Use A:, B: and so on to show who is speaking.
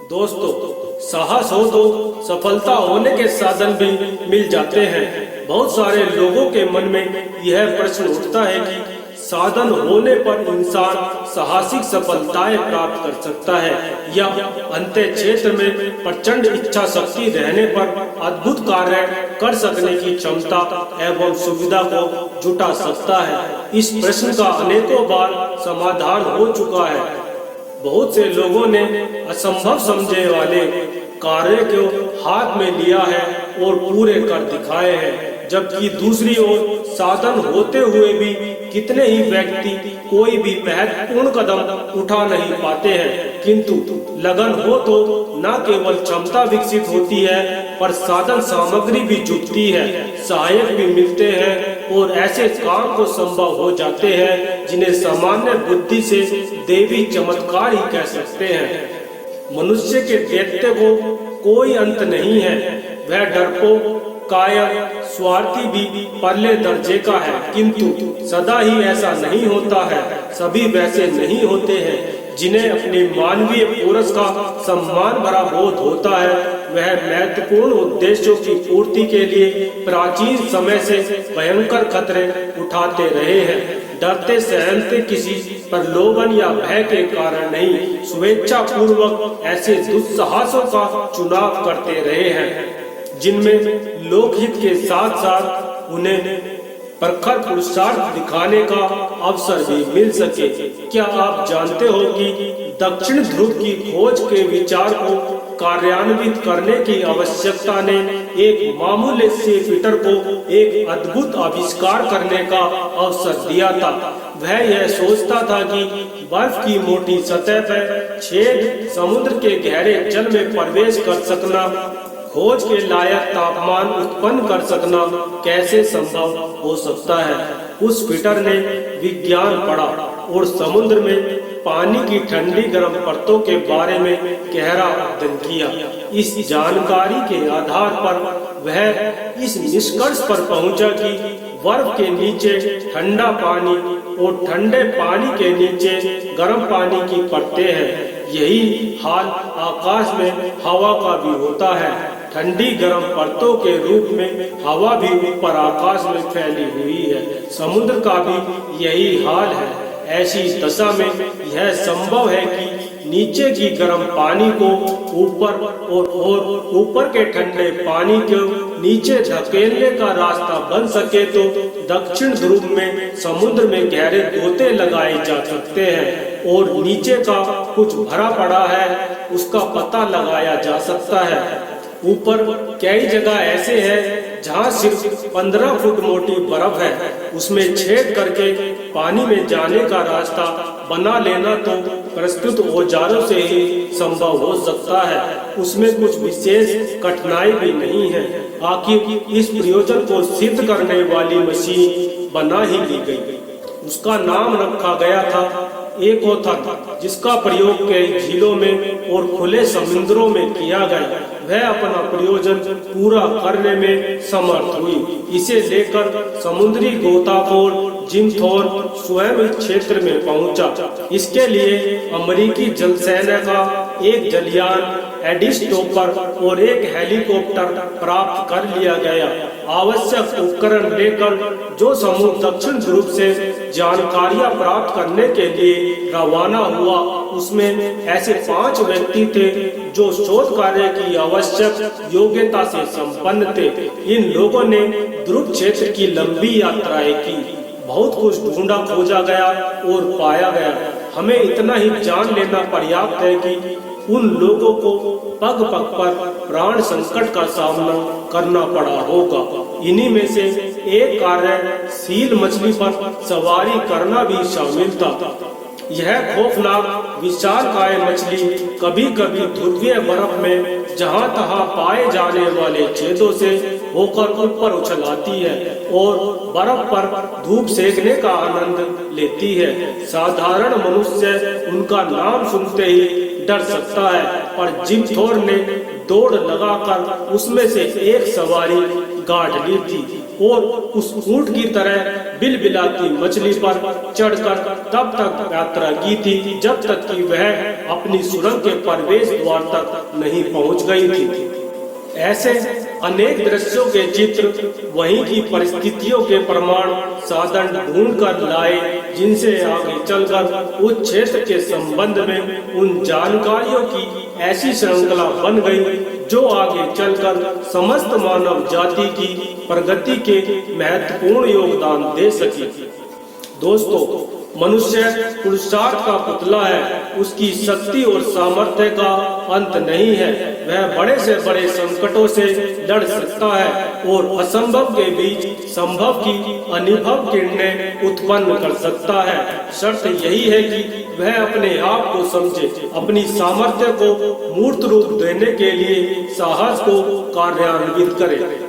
A: दोस्तों, साहस हो तो सफलता होने के साधन भी मिल जाते हैं। बहुत सारे लोगों के मन में यह प्रश्न उठता है कि साधन होने पर इंसान साहसिक सफलताएं प्राप्त कर सकता है या अंत्य क्षेत्र में प्रचंड इच्छा शक्ति रहने पर अद्भुत कार्य कर सकने की क्षमता एवं सुविधा को जुटा सकता है। इस प्रश्न का अनेकों बार समाधान हो चुका है। बहुत से लोगों ने असंभव समझे वाले कार्य को हाथ में लिया है और पूरे कर दिखाए हैं, जबकि दूसरी ओर साधन होते हुए भी कितने ही व्यक्ति कोई भी महत्वपूर्ण कदम उठा नहीं पाते हैं। किंतु लगन हो तो न केवल क्षमता विकसित होती है पर साधन सामग्री भी जुटती है, सहायक भी मिलते हैं और ऐसे काम को संभव हो जाते हैं जिन्हें सामान्य बुद्धि से देवी चमत्कार ही कह सकते हैं। मनुष्य के दैत्य को कोई अंत नहीं है। वह डरपोक, कायर, स्वार्थी भी परले दर्जे का है, किंतु सदा ही ऐसा नहीं होता है। सभी वैसे नहीं होते हैं। जिन्हें अपने मानवीय पूरस का सम्मान भरा बोध होता है, वह महत्वपूर्ण उद्देश्यों की पूर्ति के लिए प्राचीन समय से भयंकर खतरे उठाते रहे हैं। डरते सहमते किसी प्रलोभन या भय के कारण नहीं, स्वेच्छा पूर्वक ऐसे दुस्साहसों का चुनाव करते रहे हैं जिनमें लोकहित के साथ साथ उन्हें प्रखर पुरुषार्थ दिखाने का अवसर भी मिल सके। क्या आप जानते हो कि दक्षिण ध्रुव की खोज के विचार को कार्यान्वित करने की आवश्यकता ने एक मामूली से पीटर को एक अद्भुत आविष्कार करने का अवसर दिया था। वह यह सोचता था कि बर्फ की मोटी सतह पर छेद समुद्र के गहरे जल में प्रवेश कर सकना, खोज के लायक तापमान उत्पन्न कर सकना कैसे संभव हो सकता है। उस पीटर ने विज्ञान पढ़ा और समुद्र में पानी की ठंडी गर्म परतों के बारे में गहरा अध्ययन किया। इस जानकारी के आधार पर वह इस निष्कर्ष पर पहुंचा कि बर्फ के नीचे ठंडा पानी और ठंडे पानी के नीचे गर्म पानी की परतें हैं। यही हाल आकाश में हवा का भी होता है। ठंडी गर्म परतों के रूप में हवा भी ऊपर आकाश में फैली हुई है। समुद्र का भी यही हाल है। ऐसी दशा में यह संभव है कि नीचे की गर्म पानी को ऊपर और ऊपर के ठंडे पानी को नीचे धकेलने का रास्ता बन सके तो दक्षिण ध्रुव में समुद्र में गहरे गोते लगाए जा सकते हैं और नीचे का कुछ भरा पड़ा है उसका पता लगाया जा सकता है। ऊपर कई जगह ऐसे हैं जहां सिर्फ 15 फुट मोटी बर्फ है। उसमें छेद करके पानी में जाने का रास्ता बना लेना तो प्रस्तुत औजारों से ही संभव हो सकता है। उसमें कुछ विशेष कठिनाई भी नहीं है। आखिर इस प्रयोजन को सिद्ध करने वाली मशीन बना ही ली गई। उसका नाम रखा गया था एकोथन, जिसका प्रयोग कई झीलों में और खुले समुद्रों में किया गया। वह अपना प्रयोजन पूरा करने में समर्थ हुई। इसे लेकर समुद्री गोताखोर जिम थॉर स्वयं इस क्षेत्र में पहुंचा। इसके लिए अमेरिकी जल सेना का एक जलयान, एडिस्टोपर और एक हेलीकॉप्टर प्राप्त कर लिया गया। आवश्यक उपकरण लेकर जो समूह दक्षिण ध्रुव से जानकारियां प्राप्त करने के लिए रवाना हुआ, उसमें ऐसे 5 व्यक्ति थे जो शोध कार्य की आवश्यक योग्यता से संपन्न थे। इन लोगों ने ध्रुव क्षेत्र की लंबी यात्राएं की। बहुत कुछ ढूंढा खोजा गया और पाया गया। हमें इतना ही जान लेना पर्याप्त है कि उन लोगों को पग पग पर प्राण संकट का सामना करना पड़ा होगा। इन्हीं में से एक कार्य सील मछली पर सवारी करना भी शामिल था। यह खौफनाक विशालकाय मछली कभी कभी ध्रुवीय बर्फ में जहां तहां पाए जाने वाले छेदों से होकर ऊपर उछल आती है और बर्फ पर धूप सेकने का आनंद लेती है। साधारण मनुष्य उनका नाम सुनते ही डर सकता है, पर जिम थॉर ने दौड़ लगाकर उसमें से एक सवारी गाड़ ली थी और उस ऊंट की तरह बिलबिलाती मछली पर चढ़कर तब तक यात्रा की थी जब तक कि वह अपनी सुरंग के प्रवेश द्वार तक नहीं पहुंच गई थी। ऐसे अनेक दृश्यों के चित्र वहीं की परिस्थितियों के प्रमाण साधन ढूंढ कर लाए, जिनसे आगे चलकर उस क्षेत्र के संबंध में उन जानकारियों की ऐसी श्रृंखला बन गई जो आगे चलकर समस्त मानव जाति की प्रगति के महत्वपूर्ण योगदान दे सकी। दोस्तों, मनुष्य पुरुषार्थ का पुतला है। उसकी शक्ति और सामर्थ्य का अंत नहीं है। वह बड़े से बड़े संकटों से लड़ सकता है और असंभव के बीच संभव की अनुभव किरणें उत्पन्न कर सकता है। शर्त यही है कि वह अपने आप को समझे, अपनी सामर्थ्य को मूर्त रूप देने के लिए साहस को कार्यान्वित करे।